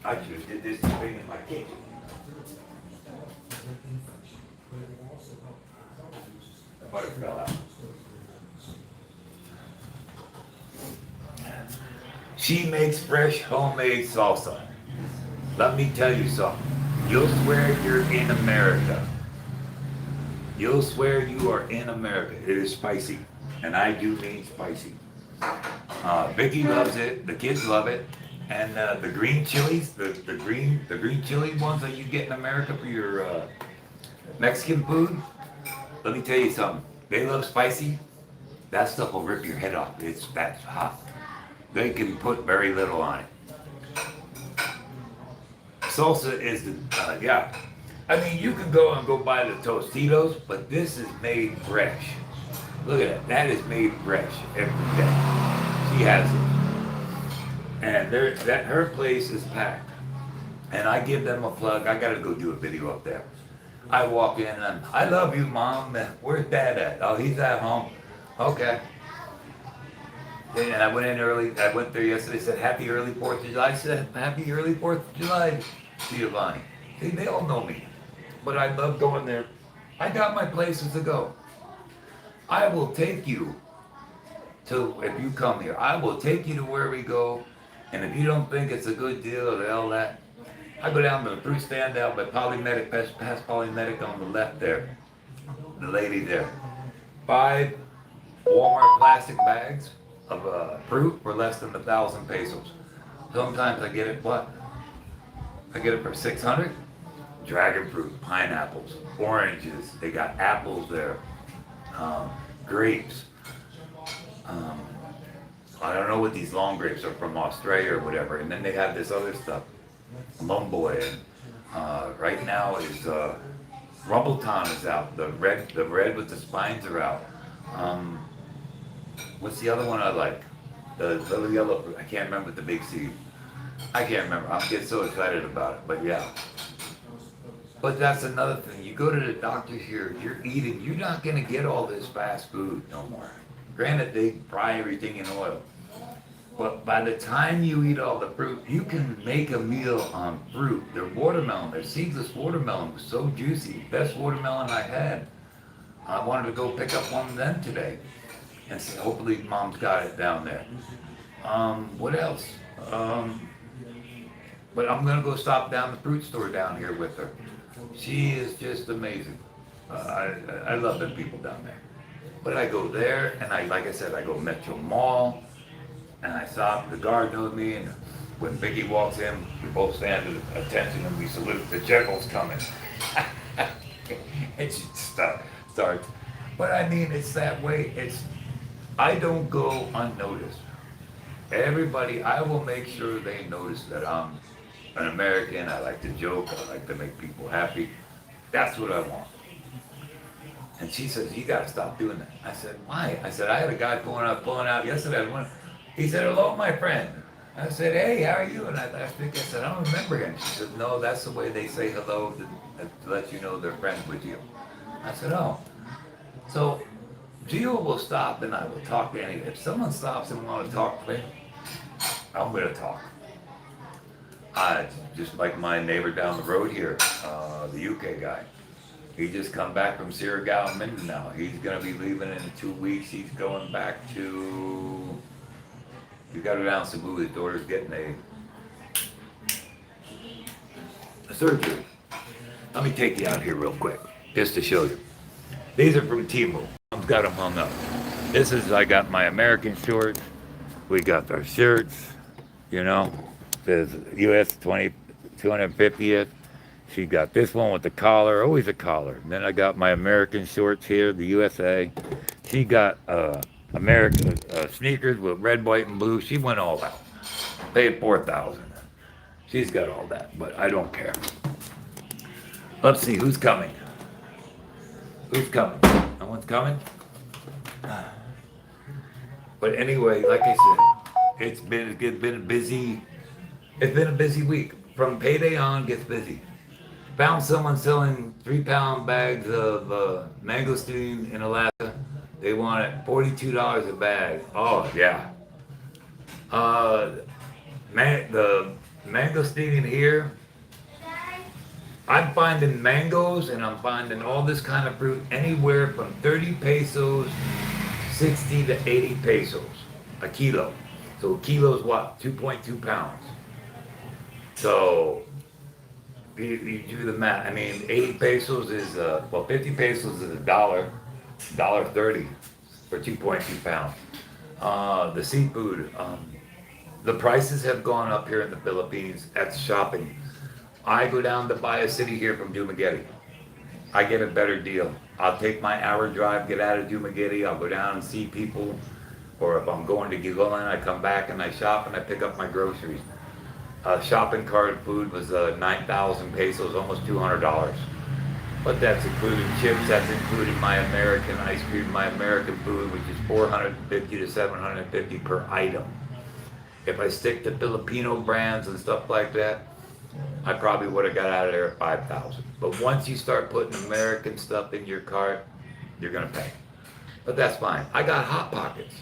I just did this thing in my kitchen. The butter fell out. She makes fresh homemade salsa. Let me tell you something. You'll swear you're in America. You'll swear you are in America. It is spicy. And I do mean spicy. Vicky loves it. The kids love it. And the green chilies, the green chili ones that you get in America for your Mexican food. Let me tell you something. They love spicy. That stuff will rip your head off. That's hot. They can put very little on it. Salsa is yeah. I mean, you can go and buy the Tostitos, but this is made fresh. Look at that. That is made fresh every day. She has it. And her place is packed. And I give them a plug. I got to go do a video up there. I walk in and I love you, Mom. Where's Dad at? Oh, he's at home. Okay. And I went in early. I went there yesterday. Said Happy Early 4th of July. I said Happy Early 4th of July, Giovanni. See, they all know me, but I love going there. I got my places to go. I will take you to, if you come here, I will take you to where we go. And if you don't think it's a good deal or all that, I go down to the fruit stand out by Polymedic, past Polymedic on the left there. The lady there. 5 Walmart plastic bags of fruit for less than 1,000 pesos. Sometimes I get it, what? I get it for 600. Dragon fruit, pineapples, oranges. They got apples there, grapes. I don't know what these long grapes are from Australia or whatever. And then they have this other stuff, Lumboy. And right now is Rumbleton is out. The red with the spines are out. What's the other one I like? The little yellow fruit. I can't remember the big seed. I can't remember. I get so excited about it. But yeah. But that's another thing. You go to the doctor here, you're eating, you're not going to get all this fast food no more. Granted, they fry everything in oil. But by the time you eat all the fruit, you can make a meal on fruit. Their watermelon, their seedless watermelon was so juicy. Best watermelon I had. I wanted to go pick up one of them today. And so hopefully mom's got it down there. What else? But I'm going to go stop down the fruit store down here with her. She is just amazing. I love the people down there. But I go there, and like I said, I go Metro Mall, and I stop. The guard knows me, and when Vicky walks in, we both stand at attention and we salute. The general's coming. And she starts. But I mean, it's that way. I don't go unnoticed. Everybody, I will make sure they notice that I'm an American. I like to joke. I like to make people happy. That's what I want. And she says, you got to stop doing that. I said, why? I said, I had a guy pulling out yesterday. He said, hello, my friend. I said, hey, how are you? And I said, I don't remember him. She said, no, that's the way they say hello to let you know they're friends with you. I said, oh. So Gio will stop and I will talk to anyone. If someone stops and wants to talk to me, I'm going to talk. Just like my neighbor down the road here, the UK guy. He just come back from Surigao, Mindanao. He's going to be leaving in 2 weeks. He's going back to... You got to go down to Cebu. His daughter's getting a surgery. Let me take you out here real quick, just to show you. These are from Temu. I've got them hung up. I got my American shorts. We got our shirts, you know. There's US 250th. She got this one with the collar, always a collar. And then I got my American shorts here, the USA. She got American sneakers with red, white, and blue. She went all out. Paid $4,000. She's got all that, but I don't care. Let's see who's coming. Who's coming? No one's coming? But anyway, like I said, it's been a busy. It's been a busy week. From payday on, gets busy. Found someone selling 3-pound bags of mangosteen in Alaska. They wanted $42 a bag. Oh yeah. The mangosteen here. I'm finding mangoes and I'm finding all this kind of fruit anywhere from 30 pesos, 60 to 80 pesos a kilo. So a kilo is what? 2.2 pounds. So you do the math. I mean, 80 pesos is, 50 pesos is $1.30 for 2.2 pounds. The seafood, the prices have gone up here in the Philippines at shopping. I go down to buy a city here from Dumaguete. I get a better deal. I'll take my hour drive, get out of Dumaguete. I'll go down and see people. Or if I'm going to Gigolan, I come back and I shop and I pick up my groceries. Shopping cart food was 9,000 pesos, almost $200. But that's including chips, that's including my American ice cream, my American food, which is 450 to 750 per item. If I stick to Filipino brands and stuff like that, I probably would have got out of there at 5,000. But once you start putting American stuff in your cart, you're gonna pay. But that's fine. I got Hot Pockets.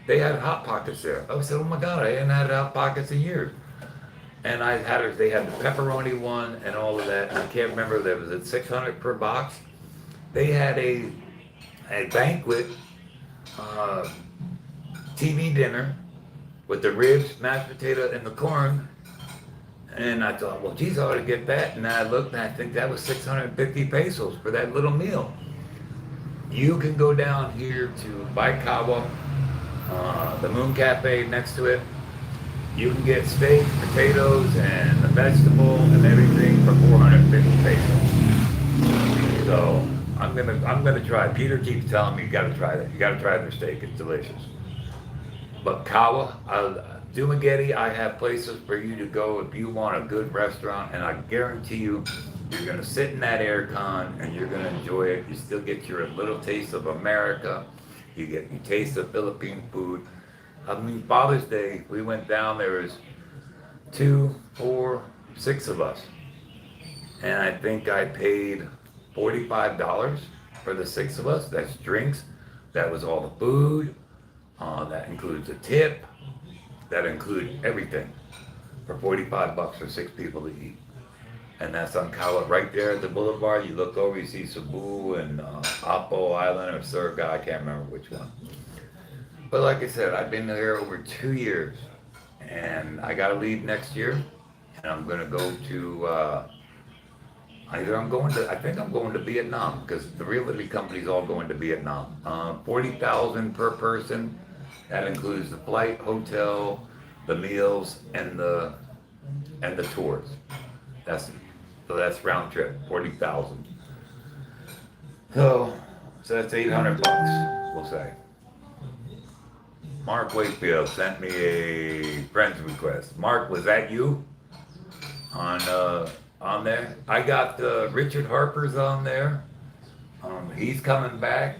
they had Hot Pockets there. I said, oh my God, I hadn't had Hot Pockets in years. And I had her, they had the pepperoni one and all of that. And I can't remember, that was at 600 per box. They had a banquet uh, TV dinner with the ribs, mashed potato, and the corn. And I thought, well, geez, I ought to get that. And I looked, and I think that was 650 pesos for that little meal. You can go down here to Baikawa, the Moon Cafe next to it. You can get steak, potatoes, and the vegetable and everything for 450 pesos. So I'm gonna try. Peter keeps telling me you gotta try that. You gotta try their steak. It's delicious. But Kawa, Dumagetti, I have places for you to go if you want a good restaurant, and I guarantee you, you're gonna sit in that air con and you're gonna enjoy it. You still get your little taste of America. You taste the Philippine food. I mean, Father's Day, we went down. There was 2, 4, 6 of us, and I think I paid $45 for the 6 of us. That's drinks. That was all the food. That includes a tip. That includes everything for 45 bucks for 6 people to eat. And that's on Kawa, right there at the boulevard. You look over, you see Cebu and Apo Island or Surigao. I can't remember which one. But like I said, I've been there over 2 years, and I gotta leave next year, and I'm gonna go to I think I'm going to Vietnam, because the realty company's all going to Vietnam. 40,000 per person. That includes the flight, hotel, the meals, and the tours. So that's round trip, 40,000. So that's 800 bucks, we'll say. Mark Wakefield sent me a friend's request. Mark, was that you on there? I got Richard Harper's on there. He's coming back.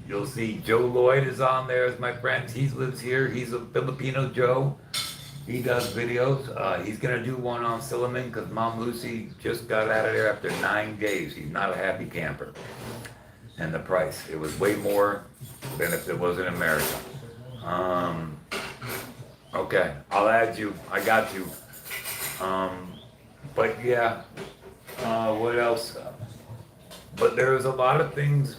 You'll see Joe Lloyd is on there as my friend. He lives here. He's a Filipino Joe. He does videos. He's gonna do one on Silliman because Mom Lucy just got out of there after 9 days. He's not a happy camper. And the price, it was way more than if it was in America. Okay, I'll add you. I got you. But yeah, what else? But there was a lot of things.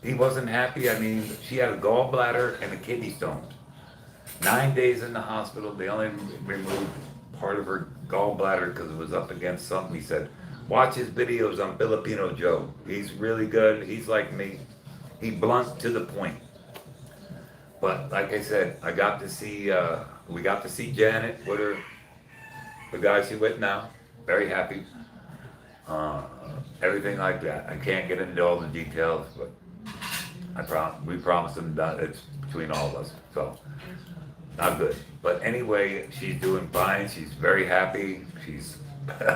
He wasn't happy. I mean, she had a gallbladder and a kidney stone. 9 days in the hospital. They only removed part of her gallbladder because it was up against something. He said, watch his videos on Filipino Joe. He's really good. He's like me. He blunt to the point. But like I said, I got to see, we got to see Janet with her, the guy she with now. Very happy. Everything like that. I can't get into all the details, but we promised him that it's between all of us. So, not good. But anyway, she's doing fine. She's very happy. She's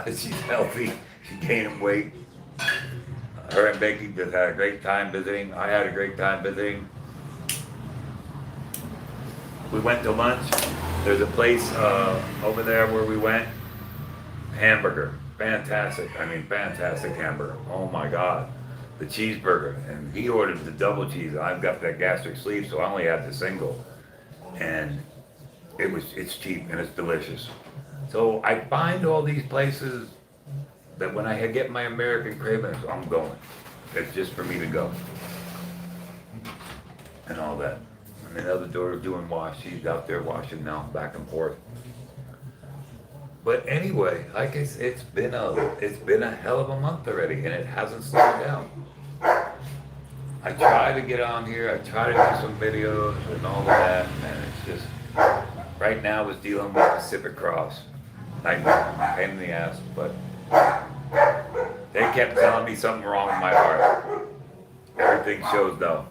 she's healthy. She's gaining weight. Her and Becky just had a great time visiting. I had a great time visiting. We went to lunch. There's a place over there where we went. Hamburger. Fantastic. I mean, fantastic hamburger. Oh my God. The cheeseburger. And he ordered the double cheese. I've got that gastric sleeve, so I only had the single. And it's cheap and it's delicious. So I find all these places that when I get my American cravings, I'm going. It's just for me to go. And all that. And the other daughter doing wash. She's out there washing now, back and forth. But anyway, like I said, it's been a hell of a month already, and it hasn't slowed down. I try to get on here, I try to do some videos and all of that, and it's just, right now I was dealing with Pacific Cross. Nightmare, pain in the ass, but they kept telling me something wrong with my heart. Everything shows no.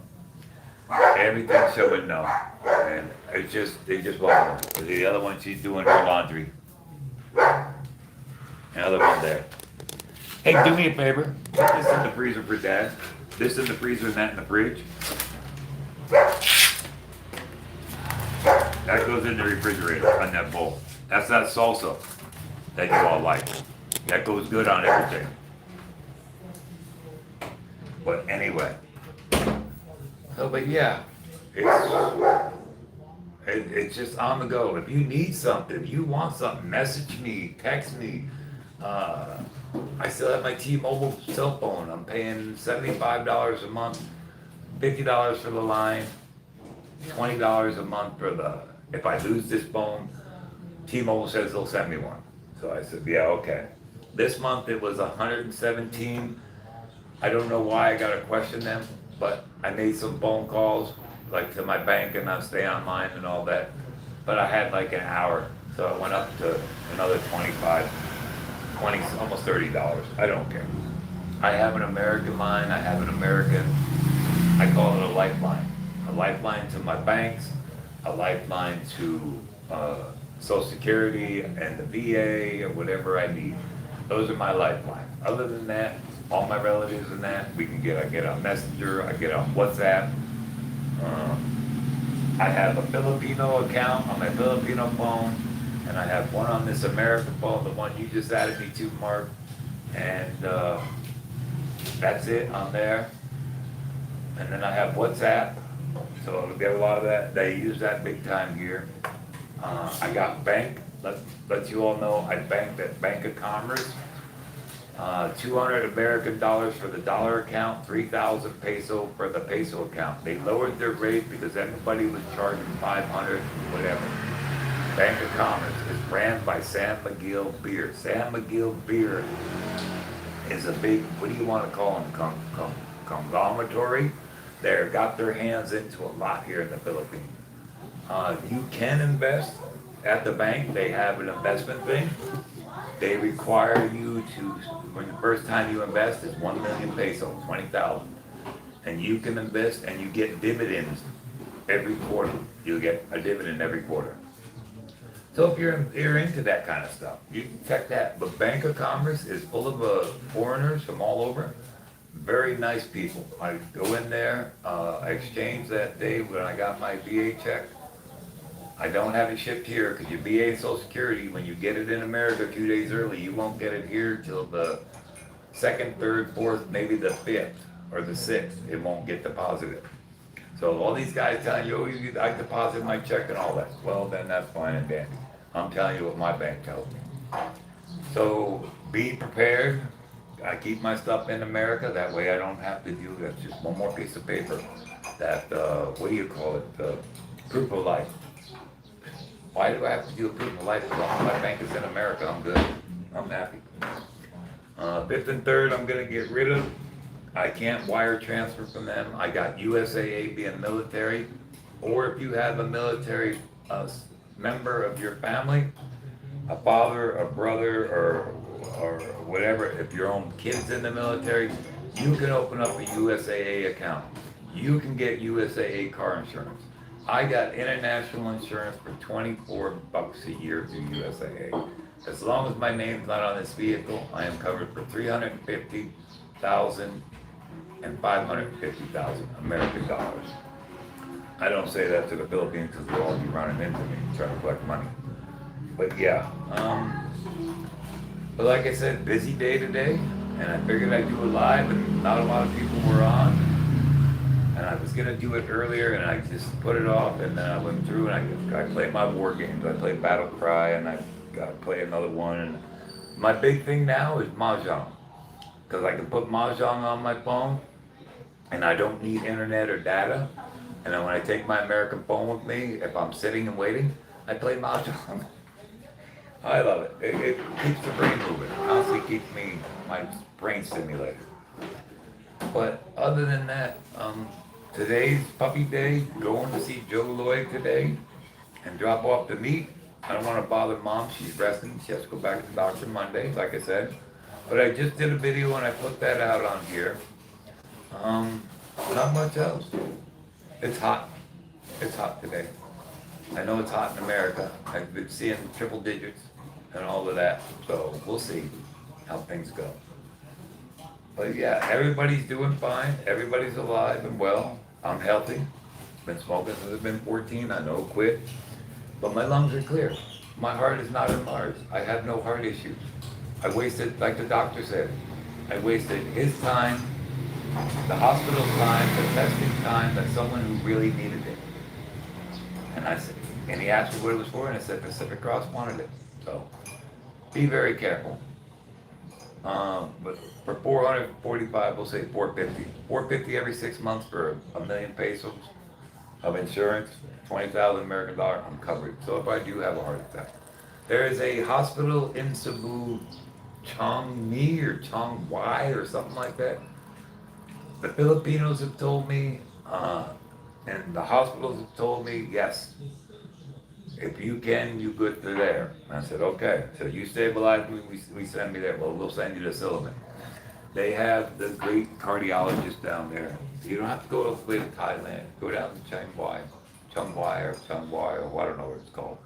Everything showing no. And they just won't. The other one, she's doing her laundry. Another one there. Hey, do me a favor. Put this in the freezer for Dad. This in the freezer and that in the fridge. That goes in the refrigerator on that bowl. That's that salsa that you all like. That goes good on everything. But anyway. So, but yeah. It's it's just on the go. If you need something, if you want something, message me, text me. Uh, I still have my T-Mobile cell phone. I'm paying $75 a month, $50 for the line, $20 a month for the. If I lose this phone, T-Mobile says they'll send me one. So I said, yeah, okay. This month it was 117. I don't know why I gotta question them, but I made some phone calls, like to my bank and I stay online and all that. But I had like an hour, so I went up to another 25, 20, almost $30. I don't care. I have an American line, I have an American, I call it a lifeline. A lifeline to my banks, a lifeline to Social Security and the VA or whatever I need. Those are my lifelines. Other than that, all my relatives and that, I get on Messenger, I get on WhatsApp. I have a Filipino account on my Filipino phone, and I have one on this American phone, the one you just added me to, Mark. And that's it on there. And then I have WhatsApp, so I'll get a lot of that. They use that big time here. I got bank, let you all know, I banked at Bank of Commerce. 200 American dollars for the dollar account, 3,000 peso for the peso account. They lowered their rate because everybody was charging 500, whatever. Bank of Commerce is ran by San Miguel Beer. San Miguel Beer is a big, what do you want to call them, conglomerate? They've got their hands into a lot here in the Philippines. You can invest at the bank. They have an investment thing. They require you to, when the first time you invest is 1 million peso, 20,000. And you can invest and you get dividends every quarter. You get a dividend every quarter. So if you're into that kind of stuff, you can check that. But Bank of Commerce is full of foreigners from all over. Very nice people. I go in there, I exchanged that day when I got my VA check. I don't have it shipped here because your VA and Social Security, when you get it in America 2 days early, you won't get it here till the 2nd, 3rd, 4th, maybe the 5th or the 6th. It won't get deposited. So all these guys telling you, oh, I deposit my check and all that. Well, then that's fine and dandy. I'm telling you what my bank tells me. So be prepared. I keep my stuff in America. That way I don't have to do that. Just one more piece of paper. That, what do you call it? Proof of life. Why do I have to do a proof of life? As long as my bank is in America, I'm good. I'm happy. 5th and 3rd, I'm gonna get rid of. I can't wire transfer from them. I got USAA being military, or if you have a military member of your family, a father, a brother, or whatever, if your own kids in the military, you can open up a USAA account. You can get USAA car insurance. I got international insurance for $24 a year through USAA. As long as my name's not on this vehicle, I am covered for $350,000 and $550,000 American dollars. I don't say that to the Philippines because they'll all be running into me trying to collect money. But yeah, but like I said, busy day today, and I figured I'd do it live, and not a lot of people were on. And I was gonna do it earlier, and I just put it off, and then I went through and I played my war games. I played Battle Cry, and I got to play another one. And my big thing now is Mahjong, because I can put Mahjong on my phone, and I don't need internet or data. And then when I take my American phone with me, if I'm sitting and waiting, I play Mahjong. I love it. It keeps the brain moving. Honestly, keeps my brain stimulated. But other than that, today's puppy day, going to see Joe Lloyd today and drop off the meat. I don't want to bother mom, she's resting, she has to go back to the doctor Monday, like I said. But I just did a video and I put that out on here. Not much else. It's hot. It's hot today. I know it's hot in America. I've been seeing triple digits and all of that. So we'll see how things go. But yeah, everybody's doing fine. Everybody's alive and well. I'm healthy. Been smoking since I've been 14. I know quit. But my lungs are clear. My heart is not enlarged. I have no heart issues. I wasted, like the doctor said, I wasted his time, the hospital time, the testing time, that someone who really needed it. And I said, and he asked me what it was for, and I said Pacific Cross wanted it. So be very careful. But for 445, we'll say 450. 450 every 6 months for a million pesos of insurance, 20,000 American dollar, I'm covered. So if I do have a heart attack, there is a hospital in Cebu, Chongmi or Chongwai or something like that. The Filipinos have told me, and the hospitals have told me, yes, if you can, you good to there. And I said, okay. So you stabilize me, we send me there. Well, we'll send you to Silliman. They have the great cardiologist down there. You don't have to go all the way to Thailand. Go down to Chiang Mai or I don't know what it's called.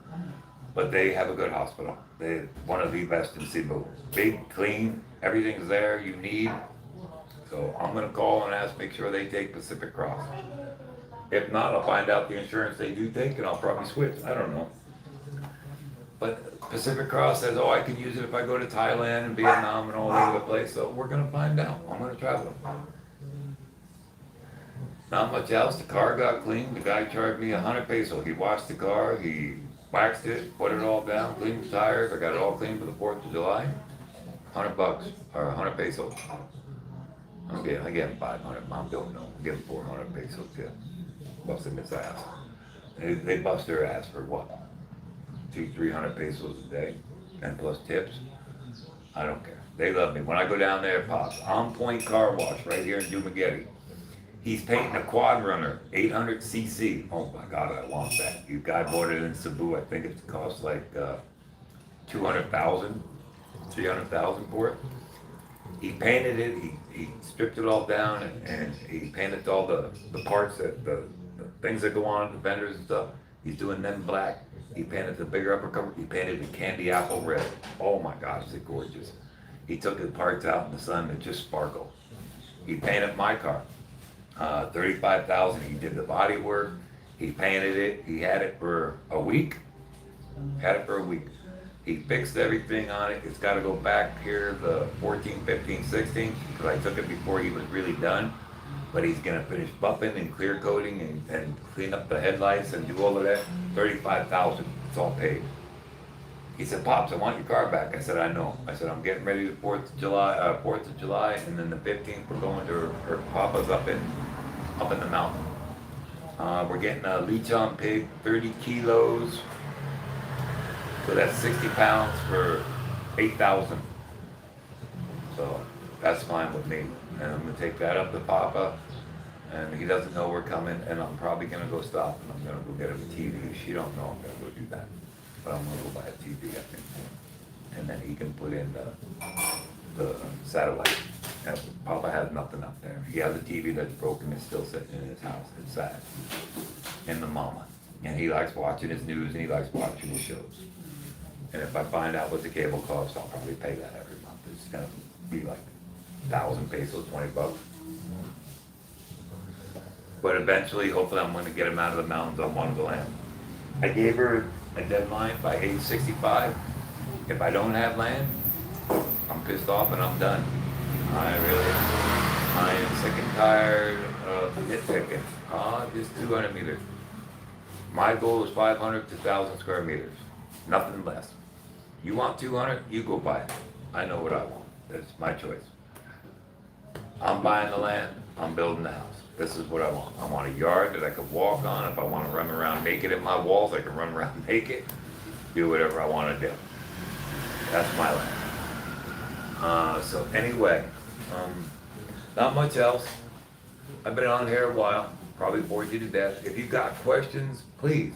But they have a good hospital. They one of the best in Cebu. Big, clean, everything's there you need. So I'm gonna call and ask, make sure they take Pacific Cross. If not, I'll find out the insurance they do take and I'll probably switch. I don't know. But Pacific Cross says, oh, I can use it if I go to Thailand and Vietnam and all over the place. So we're gonna find out. I'm gonna travel. Not much else. The car got cleaned. The guy charged me 100 pesos. He washed the car. He waxed it, put it all down, cleaned the tires. I got it all cleaned for the 4th of July. $100 or 100 pesos. I gave him 500. Mom don't know. I give him 400 pesos. Yeah. Busted his ass. They bust their ass for what? 200-300 pesos a day, and plus tips. I don't care. They love me. When I go down there, Pops, On Point Car Wash right here in Dumaguete. He's painting a quad runner, 800cc. Oh my God, I want that. You guy bought it in Cebu. I think it costs like 200,000, 300,000 for it. He painted it. He stripped it all down and he painted all the parts that the things that go on, the fenders and stuff. He's doing them black. He painted the bigger upper cover. He painted the candy apple red. Oh my gosh, is it gorgeous. He took the parts out in the sun that just sparkle. He painted my car, 35,000. He did the body work. He painted it. He had it for a week. He fixed everything on it. It's got to go back here the 14, 15, 16, because I took it before he was really done. But he's gonna finish buffing and clear coating and clean up the headlights and do all of that. 35,000, it's all paid. He said, Pops, I want your car back. I said, I know. I said, I'm getting ready the 4th of July, and then the 15th we're going to her Papa's up in the mountain. We're getting a lechon pig, 30 kilos. So that's 60 pounds for 8,000. So that's fine with me. And I'm gonna take that up to Papa, and he doesn't know we're coming, and I'm probably gonna go stop, and I'm gonna go get him a TV. She don't know I'm gonna go do that, but I'm gonna go buy a TV, I think. And then he can put in the satellite. And Papa has nothing up there. He has a TV that's broken, it's still sitting in his house, it's sad. And the mama. And he likes watching his news, and he likes watching his shows. And if I find out what the cable costs, I'll probably pay that every month. It's gonna be like 1,000 pesos, $20. But eventually, hopefully I'm gonna get him out of the mountains on one of the land. I gave her a deadline by age 65. If I don't have land, I'm pissed off and I'm done. I am sick and tired of nitpicking. Just 200 meters. My goal is 500 to 1,000 square meters. Nothing less. You want 200, you go buy it. I know what I want. That's my choice. I'm buying the land, I'm building the house. This is what I want. I want a yard that I could walk on. If I want to run around naked at my walls, I can run around naked. Do whatever I want to do. That's my land. So anyway, not much else. I've been on here a while, probably bored you to death. If you've got questions, please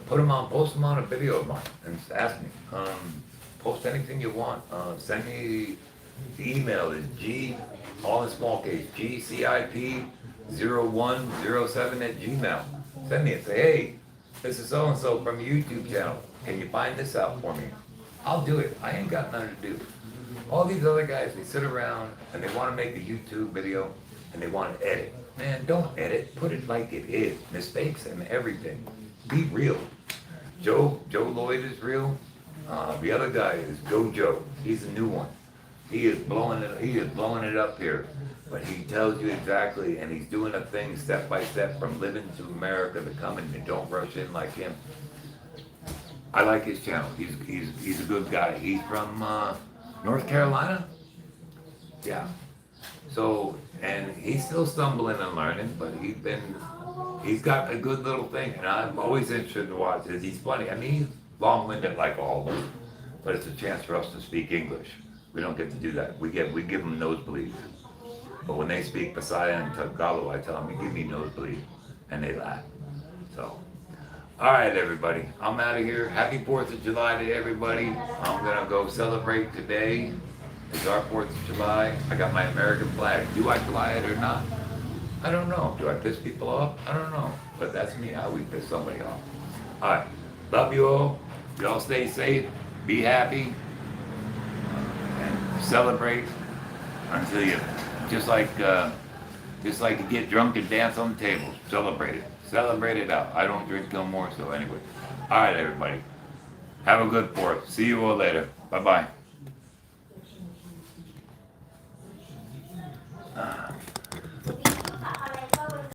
post them on a video of mine and just ask me. Post anything you want. Send me, the email is all in small case, gcip0107@gmail. Send me and say, hey, this is so-and-so from a YouTube channel. Can you find this out for me? I'll do it. I ain't got nothing to do. All these other guys, they sit around and they want to make a YouTube video and they want to edit. Man, don't edit. Put it like it is. Mistakes and everything. Be real. Joe Lloyd is real. The other guy is Go Joe. He's a new one. He is blowing it. He is blowing it up here. But he tells you exactly, and he's doing a thing step by step from living to America to coming. And don't rush in like him. I like his channel. He's a good guy. He's from North Carolina. Yeah. So, and he's still stumbling and learning, but he's got a good little thing, and I'm always interested to watch it. He's funny. I mean, he's long-winded like all of us, but it's a chance for us to speak English. We don't get to do that. We give them nosebleeds. But when they speak Pasayan and Tagalog, I tell them, give me nosebleed, and they laugh. So, all right, everybody, I'm out of here. Happy 4th of July to everybody. I'm gonna go celebrate today. It's our 4th of July. I got my American flag. Do I fly it or not? I don't know. Do I piss people off? I don't know. But that's me. I would piss somebody off. All right. Love you all. Y'all stay safe. Be happy. And celebrate until you, just like you get drunk and dance on the table. Celebrate it. Celebrate it out. I don't drink no more, so anyway. All right, everybody. Have a good 4th. See you all later. Bye-bye.